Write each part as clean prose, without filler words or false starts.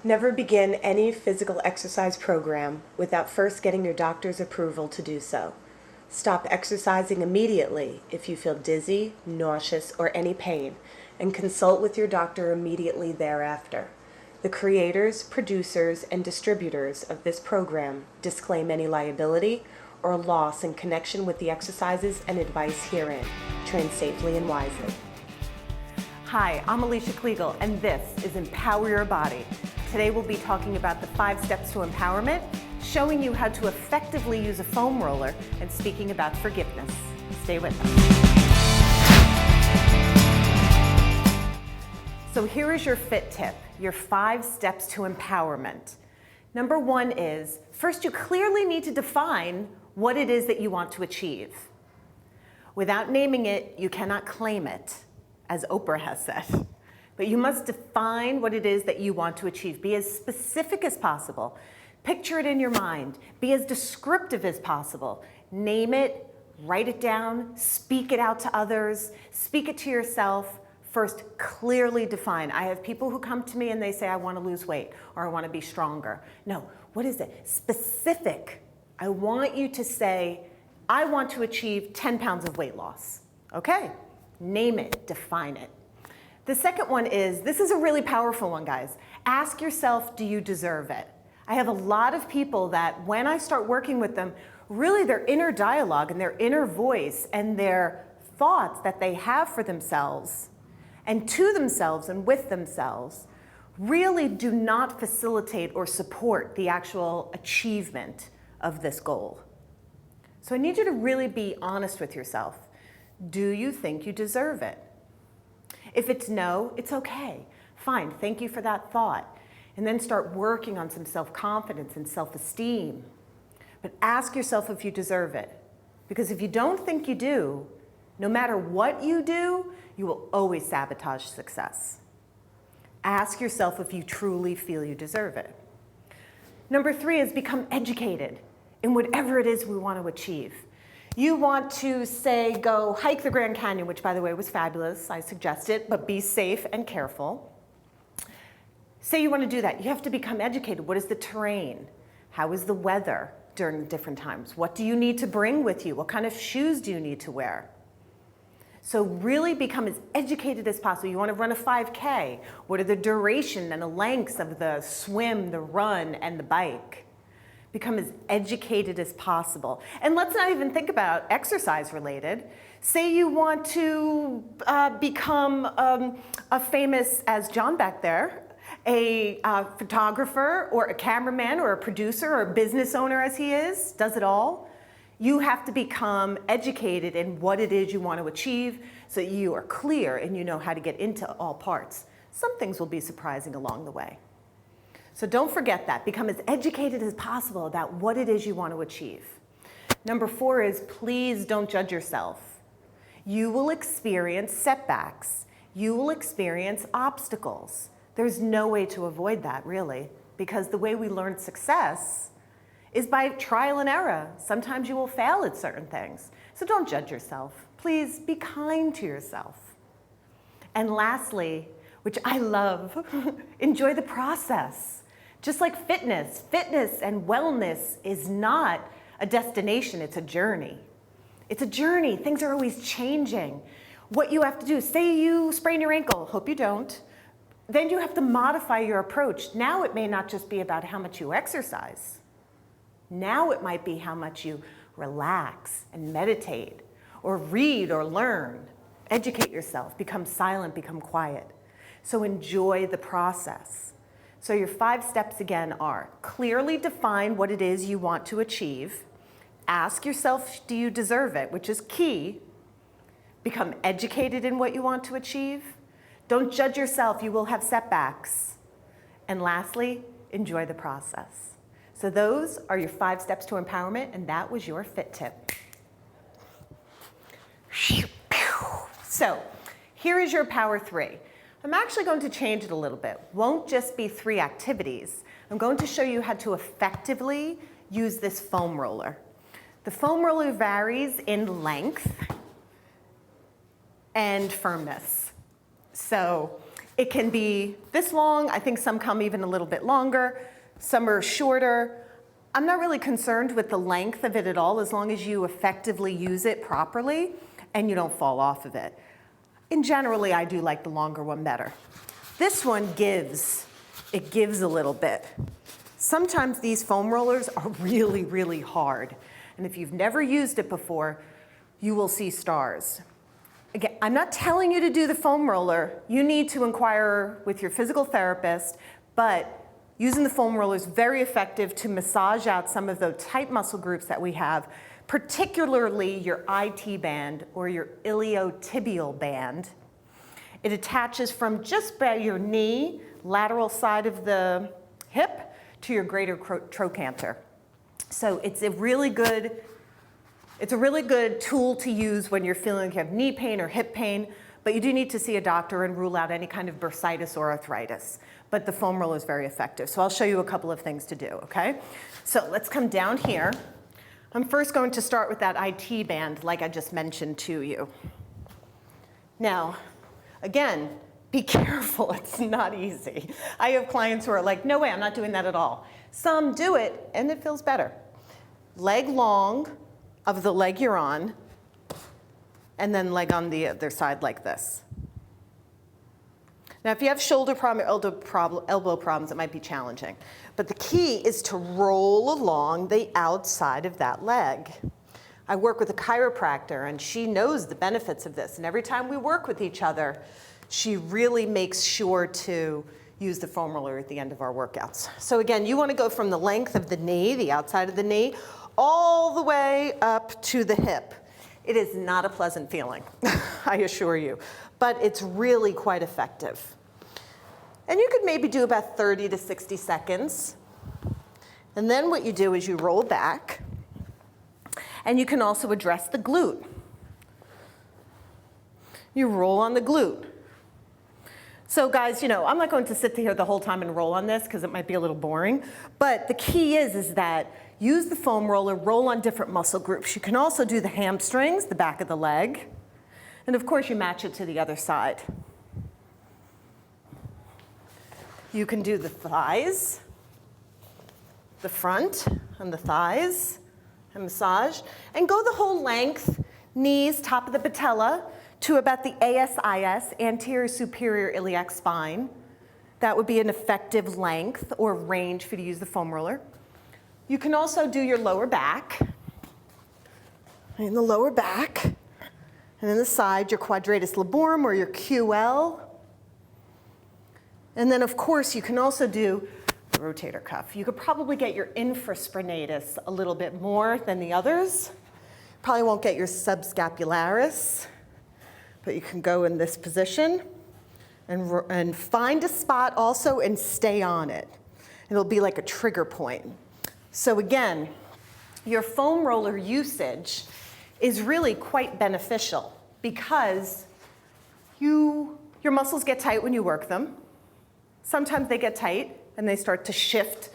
Never begin any physical exercise program without first getting your doctor's approval to do so. Stop exercising immediately if you feel dizzy, nauseous, or any pain, and consult with your doctor immediately thereafter. The creators, producers, and distributors of this program disclaim any liability or loss in connection with the exercises and advice herein. Train safely and wisely. Hi, I'm Alicia Kliegel, and this is Empower Your Body. Today we'll be talking about the 5 steps to empowerment, showing you how to effectively use a foam roller, and speaking about forgiveness. Stay with us. So here is your fit tip, your 5 steps to empowerment. Number 1 is, first you clearly need to define what it is that you want to achieve. Without naming it, you cannot claim it, as Oprah has said. But you must define what it is that you want to achieve. Be as specific as possible. Picture it in your mind. Be as descriptive as possible. Name it, write it down, speak it out to others, speak it to yourself. First, clearly define. I have people who come to me and they say, I want to lose weight or I want to be stronger. No, what is it? Specific. I want you to say, I want to achieve 10 pounds of weight loss. Okay, name it, define it. The second one is, this is a really powerful one, guys. Ask yourself, do you deserve it? I have a lot of people that when I start working with them, really their inner dialogue and their inner voice and their thoughts that they have for themselves and to themselves and with themselves really do not facilitate or support the actual achievement of this goal. So I need you to really be honest with yourself. Do you think you deserve it? If it's no, it's okay. Fine, thank you for that thought. And then start working on some self-confidence and self-esteem. But ask yourself if you deserve it. Because if you don't think you do, no matter what you do, you will always sabotage success. Ask yourself if you truly feel you deserve it. Number 3 is become educated in whatever it is we want to achieve. You want to, say, go hike the Grand Canyon, which, by the way, was fabulous. I suggest it, but be safe and careful. Say you want to do that. You have to become educated. What is the terrain? How is the weather during different times? What do you need to bring with you? What kind of shoes do you need to wear? So really become as educated as possible. You want to run a 5K. What are the duration and the lengths of the swim, the run, and the bike? Become as educated as possible. And let's not even think about exercise related. Say you want to become a famous, as John back there, a photographer or a cameraman or a producer or a business owner as he is, does it all. You have to become educated in what it is you want to achieve so that you are clear and you know how to get into all parts. Some things will be surprising along the way. So don't forget that. Become as educated as possible about what it is you want to achieve. Number 4 is, please don't judge yourself. You will experience setbacks. You will experience obstacles. There's no way to avoid that, really, because the way we learn success is by trial and error. Sometimes you will fail at certain things. So don't judge yourself. Please be kind to yourself. And lastly, which I love, enjoy the process. Just like fitness and wellness is not a destination, it's a journey. It's a journey, things are always changing. What you have to do, say you sprain your ankle, hope you don't, then you have to modify your approach. Now it may not just be about how much you exercise. Now it might be how much you relax and meditate, or read or learn. Educate yourself, become silent, become quiet. So enjoy the process. So your 5 steps again are, clearly define what it is you want to achieve. Ask yourself, do you deserve it, which is key. Become educated in what you want to achieve. Don't judge yourself, you will have setbacks. And lastly, enjoy the process. So those are your 5 steps to empowerment, and that was your fit tip. So here is your power 3. I'm actually going to change it a little bit. Won't just be 3 activities. I'm going to show you how to effectively use this foam roller. The foam roller varies in length and firmness. So It can be this long. I think some come even a little bit longer. Some are shorter. I'm not really concerned with the length of it at all, as long as you effectively use it properly and you don't fall off of it. And generally, I do like the longer one better. This one gives. It gives a little bit. Sometimes these foam rollers are really, really hard. And if you've never used it before, you will see stars. Again, I'm not telling you to do the foam roller. You need to inquire with your physical therapist, but using the foam roller is very effective to massage out some of the tight muscle groups that we have, particularly your IT band or your iliotibial band. It attaches from just by your knee, lateral side of the hip, to your greater trochanter. So it's a really good tool to use when you're feeling like you have knee pain or hip pain, but you do need to see a doctor and rule out any kind of bursitis or arthritis. But the foam roller is very effective. So I'll show you a couple of things to do, okay? So let's come down here. I'm first going to start with that IT band like I just mentioned to you. Now, again, be careful, it's not easy. I have clients who are like, no way, I'm not doing that at all. Some do it and it feels better. Leg long of the leg you're on, and then leg on the other side like this. Now, if you have shoulder problem or elbow problems, it might be challenging. But the key is to roll along the outside of that leg. I work with a chiropractor, and she knows the benefits of this. And every time we work with each other, she really makes sure to use the foam roller at the end of our workouts. So again, you want to go from the length of the knee, the outside of the knee, all the way up to the hip. It is not a pleasant feeling, I assure you, but it's really quite effective. And you could maybe do about 30 to 60 seconds. And then what you do is you roll back, and you can also address the glute. You roll on the glute. So guys, I'm not going to sit here the whole time and roll on this because it might be a little boring, but the key is that use the foam roller, roll on different muscle groups. You can also do the hamstrings, the back of the leg, and of course you match it to the other side. You can do the thighs, the front and the thighs, and massage, and go the whole length, knees, top of the patella, to about the ASIS, anterior superior iliac spine. That would be an effective length or range for you to use the foam roller. You can also do your lower back. In the lower back, and in the side, your quadratus laborum or your QL. And then of course, you can also do the rotator cuff. You could probably get your infraspinatus a little bit more than the others. Probably won't get your subscapularis. But you can go in this position and find a spot also and stay on it. It'll be like a trigger point. So again, your foam roller usage is really quite beneficial because your muscles get tight when you work them. Sometimes they get tight and they start to shift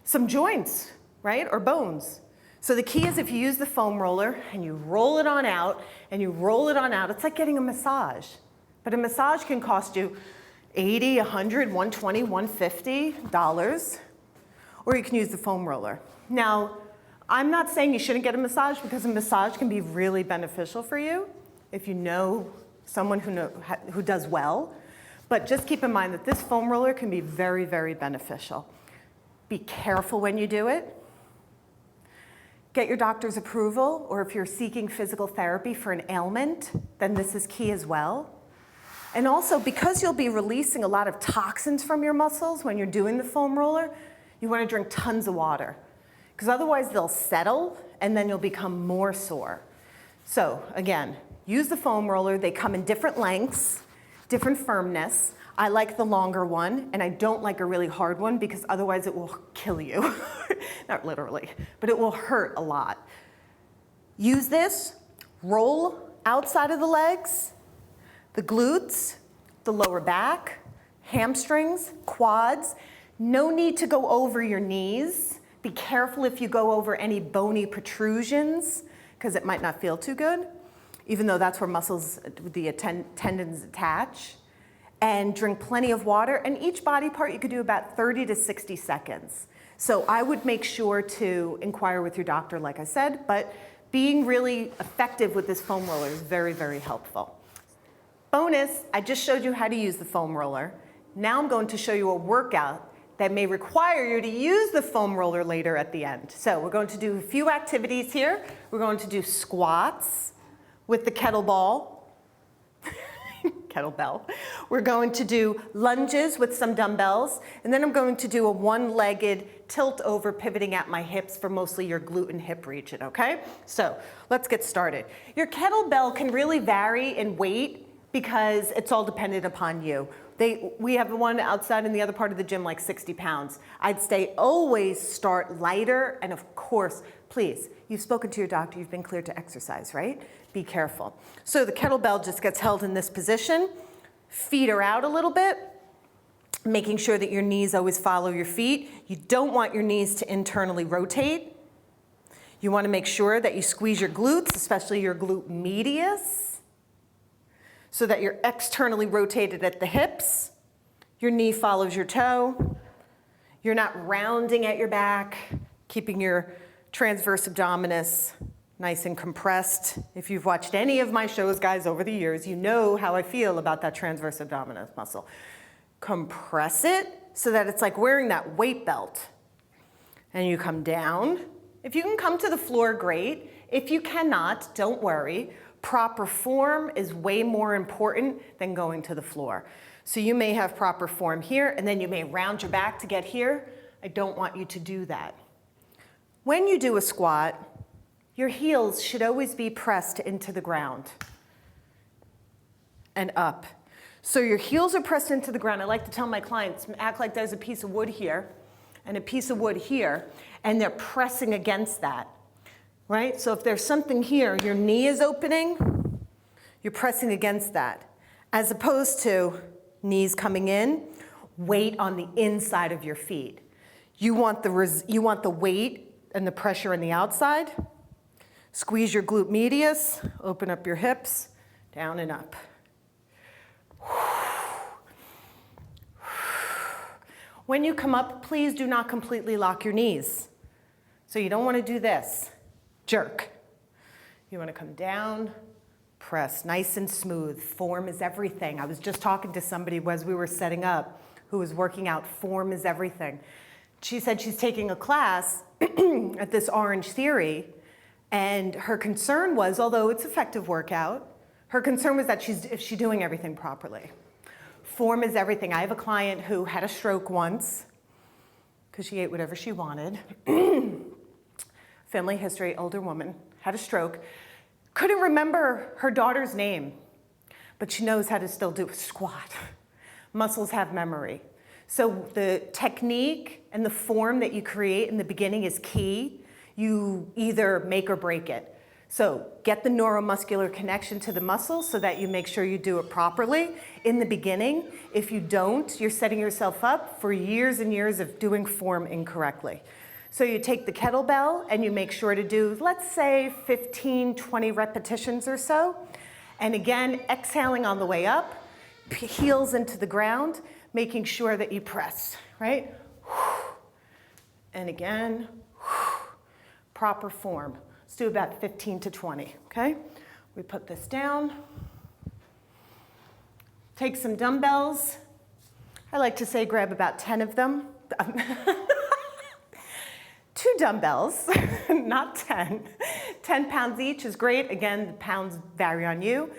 some joints, right, or bones. So the key is if you use the foam roller and you roll it on out and you roll it on out, it's like getting a massage. But a massage can cost you $80, $100, $120, $150, or you can use the foam roller. Now, I'm not saying you shouldn't get a massage because a massage can be really beneficial for you if you know someone who does well. But just keep in mind that this foam roller can be very, very beneficial. Be careful when you do it. Get your doctor's approval, or if you're seeking physical therapy for an ailment, then this is key as well. And also, because you'll be releasing a lot of toxins from your muscles when you're doing the foam roller, you want to drink tons of water, because otherwise they'll settle and then you'll become more sore. So again, use the foam roller. They come in different lengths, different firmness. I like the longer one, and I don't like a really hard one because otherwise it will kill you. Not literally, but it will hurt a lot. Use this, roll outside of the legs, the glutes, the lower back, hamstrings, quads. No need to go over your knees. Be careful if you go over any bony protrusions because it might not feel too good, even though that's where muscles, the tendons attach. and drink plenty of water. And each body part you could do about 30 to 60 seconds. So I would make sure to inquire with your doctor, like I said, but being really effective with this foam roller is very, very helpful. Bonus, I just showed you how to use the foam roller. Now I'm going to show you a workout that may require you to use the foam roller later at the end. So we're going to do a few activities here. We're going to do squats with the kettlebell. We're going to do lunges with some dumbbells, and then I'm going to do a one-legged tilt over pivoting at my hips for mostly your glute and hip region, okay? So let's get started. Your kettlebell can really vary in weight because it's all dependent upon you. We have one outside in the other part of the gym, like 60 pounds. I'd say always start lighter, and of course, please, you've spoken to your doctor, you've been cleared to exercise, right? Be careful. So the kettlebell just gets held in this position. Feet are out a little bit, making sure that your knees always follow your feet. You don't want your knees to internally rotate. You want to make sure that you squeeze your glutes, especially your glute medius, so that you're externally rotated at the hips. Your knee follows your toe. You're not rounding at your back, keeping your transverse abdominis nice and compressed. If you've watched any of my shows, guys, over the years, you know how I feel about that transverse abdominis muscle. Compress it so that it's like wearing that weight belt. And you come down. If you can come to the floor, great. If you cannot, don't worry. Proper form is way more important than going to the floor. So you may have proper form here, and then you may round your back to get here. I don't want you to do that. When you do a squat, your heels should always be pressed into the ground and up. So your heels are pressed into the ground. I like to tell my clients, act like there's a piece of wood here and a piece of wood here, and they're pressing against that, right? So if there's something here, your knee is opening, you're pressing against that, as opposed to knees coming in, weight on the inside of your feet. You want the weight and the pressure on the outside. Squeeze your glute medius, open up your hips, down and up. When you come up, please do not completely lock your knees. So you don't want to do this, jerk. You want to come down, press, nice and smooth. Form is everything. I was just talking to somebody as we were setting up who was working out. Form is everything. She said she's taking a class at this Orange Theory, and her concern was, although it's effective workout, her concern was that is she doing everything properly? Form is everything. I have a client who had a stroke once because she ate whatever she wanted. Family history, older woman, had a stroke. Couldn't remember her daughter's name, but she knows how to still do a squat. Muscles have memory. So the technique and the form that you create in the beginning is key. You either make or break it. So get the neuromuscular connection to the muscle so that you make sure you do it properly in the beginning. If you don't, you're setting yourself up for years and years of doing form incorrectly. So you take the kettlebell and you make sure to do, let's say, 15, 20 repetitions or so. And again, exhaling on the way up, heels into the ground, making sure that you press, right? And again, proper form. Let's do about 15 to 20, okay? We put this down. Take some dumbbells. I like to say grab about 10 of them. 2 dumbbells, not 10. 10 pounds each is great. Again, the pounds vary on you,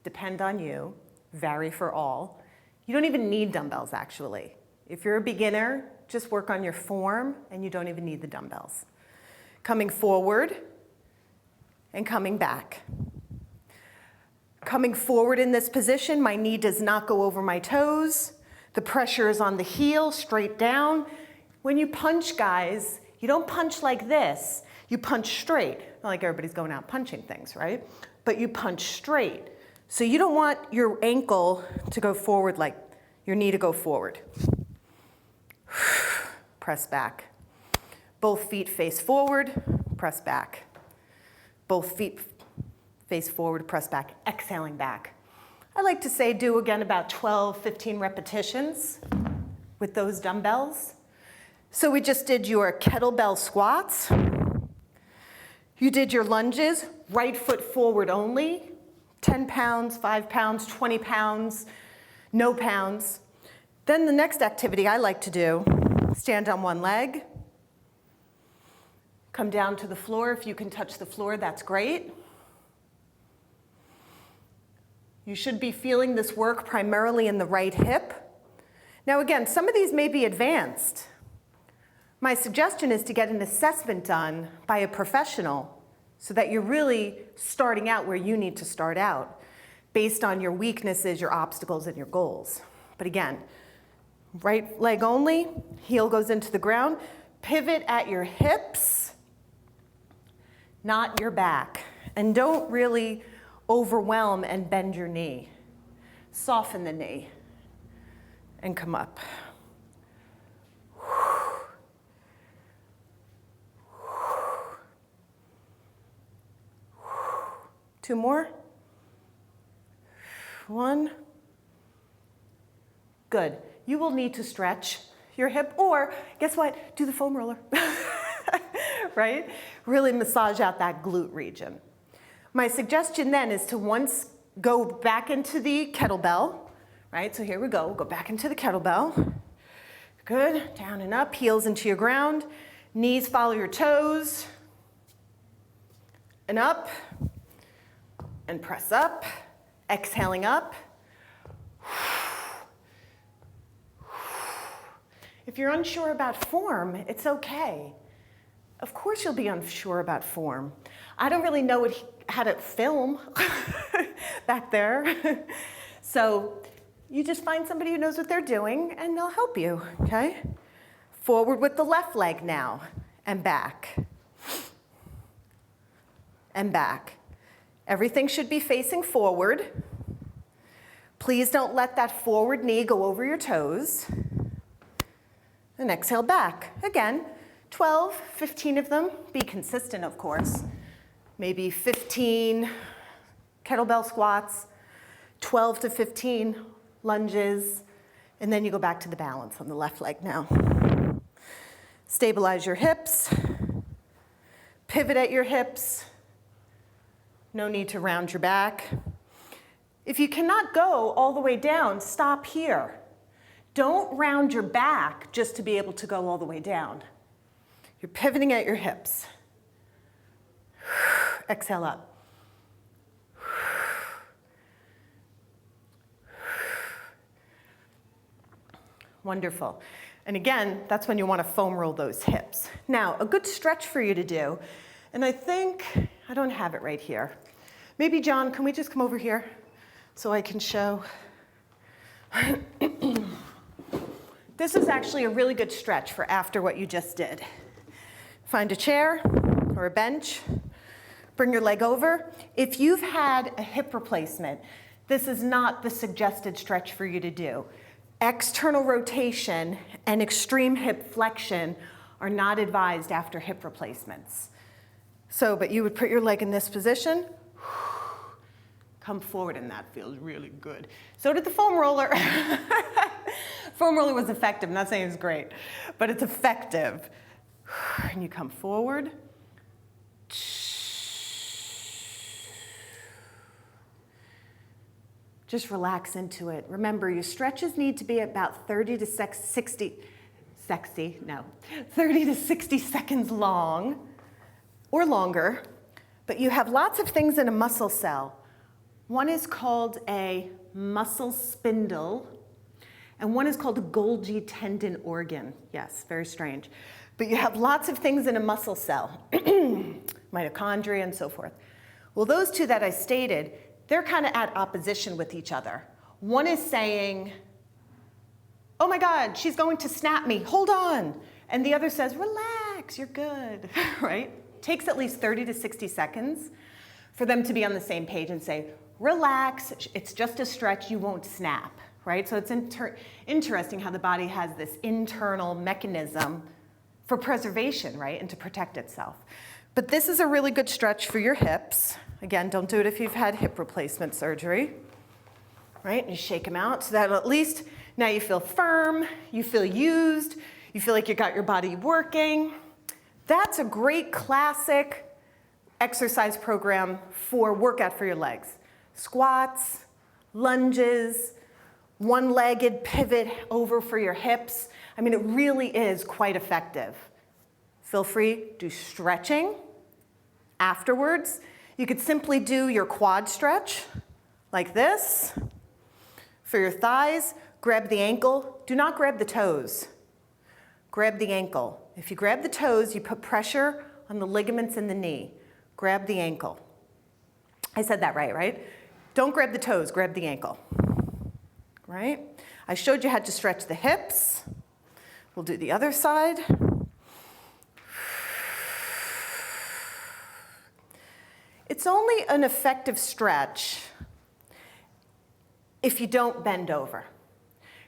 depend on you, vary for all. You don't even need dumbbells, actually. If you're a beginner, just work on your form, and you don't even need the dumbbells. Coming forward and coming back. Coming forward in this position, my knee does not go over my toes. The pressure is on the heel, straight down. When you punch, guys, you don't punch like this. You punch straight. Not like everybody's going out punching things, right? But you punch straight. So you don't want your ankle to go forward, like your knee to go forward. Press back. Both feet face forward, press back. Both feet face forward, press back, exhaling back. I like to say do again about 12, 15 repetitions with those dumbbells. So we just did your kettlebell squats. You did your lunges, right foot forward only, 10 pounds, 5 pounds, 20 pounds, no pounds. Then the next activity I like to do, stand on one leg, come down to the floor. If you can touch the floor, that's great. You should be feeling this work primarily in the right hip. Now again, some of these may be advanced. My suggestion is to get an assessment done by a professional so that you're really starting out where you need to start out based on your weaknesses, your obstacles, and your goals. But again, right leg only, heel goes into the ground, pivot at your hips, not your back. And don't really overwhelm and bend your knee. Soften the knee and come up. 2 more. 1. Good. You will need to stretch your hip, or guess what? Do the foam roller, right? Really massage out that glute region. My suggestion then is to once go back into the kettlebell, right? So here we go. Go back into the kettlebell. Good. Down and up, heels into your ground. Knees follow your toes. And up. And press up. Exhaling up. If you're unsure about form, it's okay. Of course you'll be unsure about form. I don't really know how to film back there. So you just find somebody who knows what they're doing and they'll help you, okay? Forward with the left leg now, and back. And back. Everything should be facing forward. Please don't let that forward knee go over your toes. And exhale back. Again, 12, 15 of them. Be consistent, of course. Maybe 15 kettlebell squats, 12 to 15 lunges, and then you go back to the balance on the left leg now. Stabilize your hips. Pivot at your hips. No need to round your back. If you cannot go all the way down, stop here. Don't round your back just to be able to go all the way down. You're pivoting at your hips. Exhale up. Wonderful. And again, that's when you want to foam roll those hips. Now, a good stretch for you to do, and I don't have it right here. Maybe, John, can we just come over here so I can show? This is actually a really good stretch for after what you just did. Find a chair or a bench. Bring your leg over. If you've had a hip replacement, this is not the suggested stretch for you to do. External rotation and extreme hip flexion are not advised after hip replacements. But you would put your leg in this position, come forward, and that feels really good. So did the foam roller. Foam roller was effective. I'm not saying it's great, but it's effective. And you come forward. Just relax into it. Remember, your stretches need to be about 30 to 60 seconds long or longer, but you have lots of things in a muscle cell. One is called a muscle spindle, and one is called a Golgi tendon organ. Yes, very strange. But you have lots of things in a muscle cell, mitochondria and so forth. Well, those two that I stated, they're kind of at opposition with each other. One is saying, oh my God, she's going to snap me, hold on. And the other says, relax, you're good, right? Takes at least 30 to 60 seconds for them to be on the same page and say, relax, it's just a stretch, you won't snap, right? So it's interesting how the body has this internal mechanism for preservation, right, and to protect itself. But this is a really good stretch for your hips. Again, don't do it if you've had hip replacement surgery. right? And you shake them out so that at least now you feel firm, you feel used, you feel like you got your body working. That's a great classic exercise program for workout for your legs. Squats, lunges, one-legged pivot over for your hips. I mean, it really is quite effective. Feel free, do stretching. Afterwards, you could simply do your quad stretch like this. For your thighs, grab the ankle. Do not grab the toes. Grab the ankle. If you grab the toes, you put pressure on the ligaments in the knee. Grab the ankle. I said that right, right? Don't grab the toes, grab the ankle. Right? I showed you how to stretch the hips. We'll do the other side. It's only an effective stretch if you don't bend over.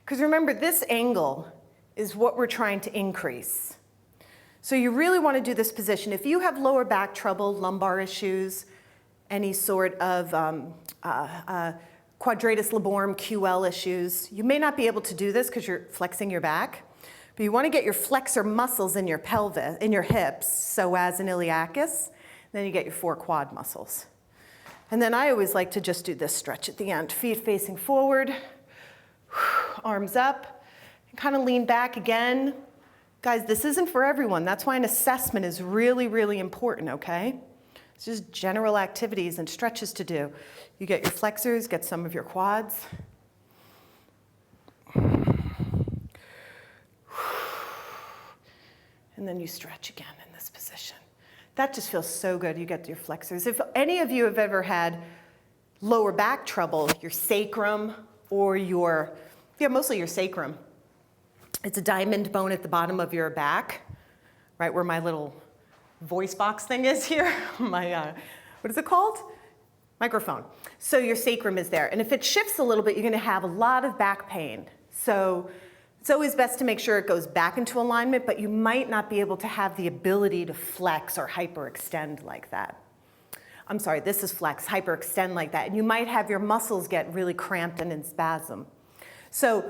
Because remember, this angle is what we're trying to increase. So you really want to do this position. If you have lower back trouble, lumbar issues, any sort of quadratus laborum, QL issues, you may not be able to do this because you're flexing your back, but you want to get your flexor muscles in your pelvis, in your hips, psoas and iliacus, then you get your 4 quad muscles. And then I always like to just do this stretch at the end. Feet facing forward, arms up, and kind of lean back again. Guys, this isn't for everyone. That's why an assessment is really, really important, okay? It's just general activities and stretches to do. You get your flexors, get some of your quads. And then you stretch again in this position. That just feels so good. You get your flexors. If any of you have ever had lower back trouble, your sacrum or mostly your sacrum. It's a diamond bone at the bottom of your back, right where my little voice box thing is here. My, what is it called? Microphone. So your sacrum is there. And if it shifts a little bit, you're going to have a lot of back pain. So it's always best to make sure it goes back into alignment, but you might not be able to have the ability to flex or hyperextend like that. I'm sorry, this is flex, hyperextend like that. And you might have your muscles get really cramped and in spasm. So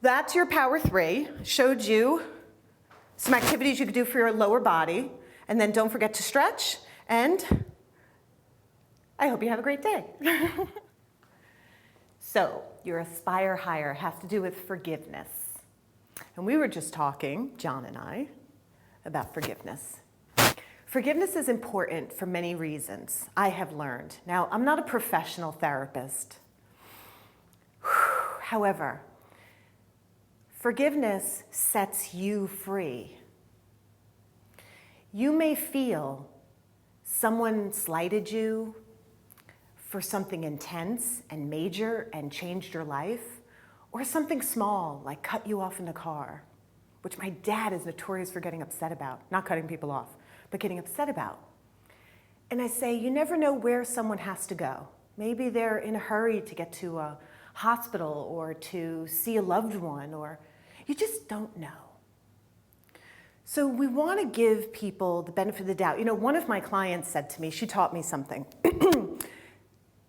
that's your power 3. Showed you some activities you could do for your lower body. And then don't forget to stretch. And I hope you have a great day. So your aspire higher has to do with forgiveness. And we were just talking, John and I, about forgiveness. Forgiveness is important for many reasons, I have learned. Now, I'm not a professional therapist. However, forgiveness sets you free. You may feel someone slighted you for something intense and major and changed your life, or something small like cut you off in the car, which my dad is notorious for getting upset about, not cutting people off, but getting upset about. And I say, you never know where someone has to go. Maybe they're in a hurry to get to a hospital or to see a loved one, or you just don't know. So we want to give people the benefit of the doubt. You know, one of my clients said to me, she taught me something.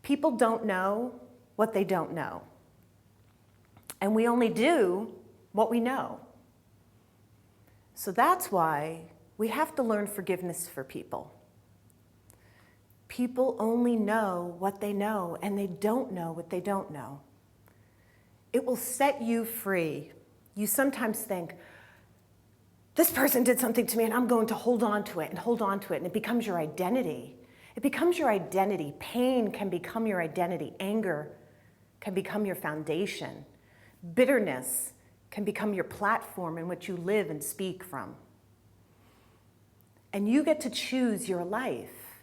People don't know what they don't know. And we only do what we know. So that's why we have to learn forgiveness for people. People only know what they know, and they don't know what they don't know. It will set you free. You sometimes think, this person did something to me and I'm going to hold on to it and hold on to it, and it becomes your identity. It becomes your identity. Pain can become your identity. Anger can become your foundation. Bitterness can become your platform in which you live and speak from. And you get to choose your life.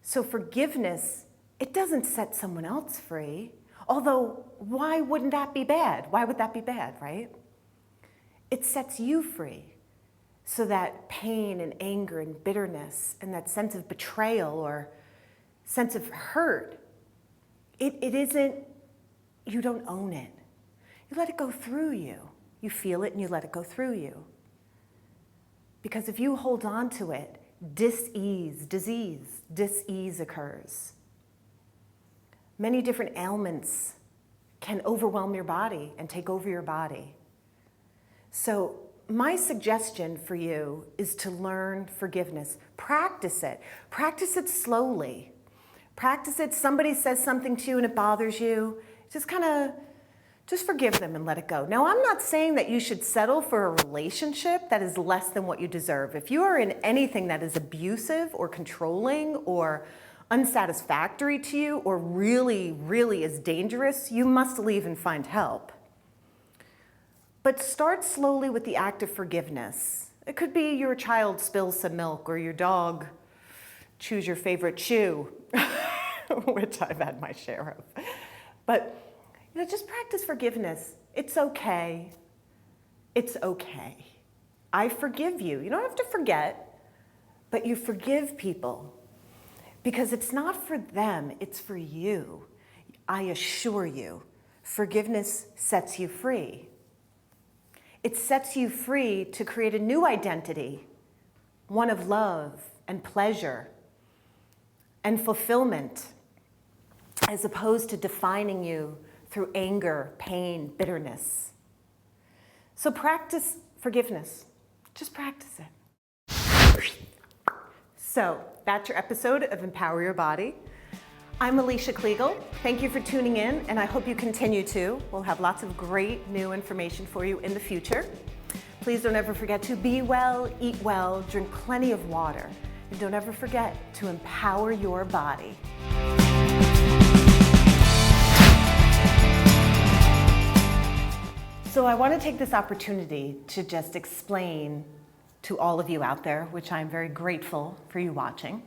So forgiveness, it doesn't set someone else free. Although, why wouldn't that be bad? Why would that be bad, right? It sets you free. So that pain and anger and bitterness and that sense of betrayal or sense of hurt, it isn't, you don't own it. You let it go through you. You feel it and you let it go through you. Because if you hold on to it, dis-ease occurs. Many different ailments can overwhelm your body and take over your body. So my suggestion for you is to learn forgiveness. Practice it. Practice it slowly. Practice it. Somebody says something to you and it bothers you. Just forgive them and let it go. Now, I'm not saying that you should settle for a relationship that is less than what you deserve. If you are in anything that is abusive or controlling or unsatisfactory to you or really, really is dangerous, you must leave and find help. But start slowly with the act of forgiveness. It could be your child spills some milk or your dog chews your favorite chew, which I've had my share of. But just practice forgiveness. It's okay. It's okay. I forgive you. You don't have to forget, but you forgive people because it's not for them, it's for you. I assure you, forgiveness sets you free. It sets you free to create a new identity, one of love and pleasure and fulfillment, as opposed to defining you through anger, pain, bitterness. So practice forgiveness. Just practice it. So that's your episode of Empower Your Body. I'm Alicia Kliegel. Thank you for tuning in, and I hope you continue to. We'll have lots of great new information for you in the future. Please don't ever forget to be well, eat well, drink plenty of water, and don't ever forget to empower your body. So I want to take this opportunity to just explain to all of you out there, which I'm very grateful for you watching,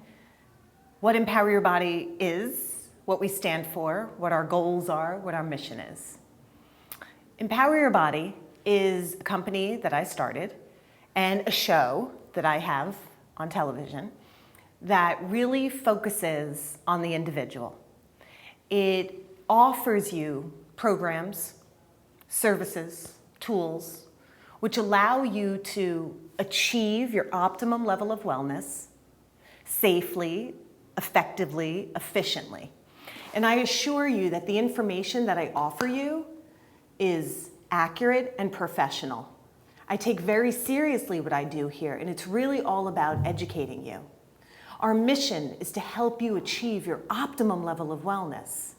what Empower Your Body is, what we stand for, what our goals are, what our mission is. Empower Your Body is a company that I started and a show that I have on television that really focuses on the individual. It offers you programs, services, tools, which allow you to achieve your optimum level of wellness safely, effectively, efficiently. And I assure you that the information that I offer you is accurate and professional. I take very seriously what I do here, and it's really all about educating you. Our mission is to help you achieve your optimum level of wellness.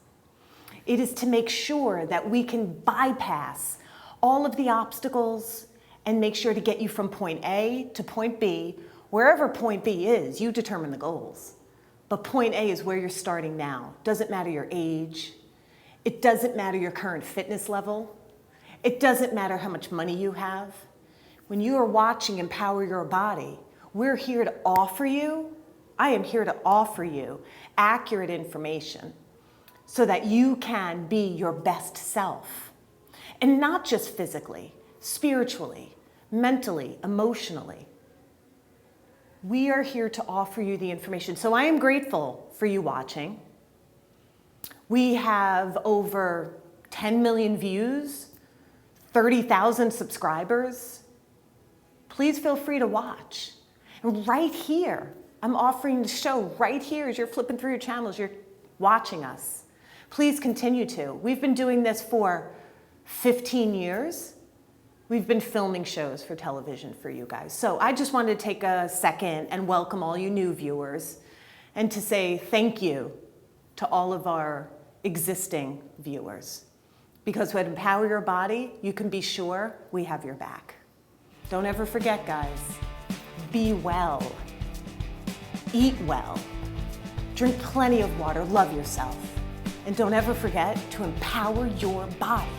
It is to make sure that we can bypass all of the obstacles and make sure to get you from point A to point B. Wherever point B is, you determine the goals. But point A is where you're starting now. Doesn't matter your age. It doesn't matter your current fitness level. It doesn't matter how much money you have. When you are watching Empower Your Body, we're here to offer you, I am here to offer you accurate information so that you can be your best self. And not just physically, spiritually, mentally, emotionally. We are here to offer you the information. So I am grateful for you watching. We have over 10 million views, 30,000 subscribers. Please feel free to watch. And right here, I'm offering the show right here as you're flipping through your channels, you're watching us. Please continue to. We've been doing this for 15 years. We've been filming shows for television for you guys. So I just wanted to take a second and welcome all you new viewers and to say thank you to all of our existing viewers. Because with Empower Your Body, you can be sure we have your back. Don't ever forget, guys, be well, eat well, drink plenty of water, love yourself, and don't ever forget to empower your body.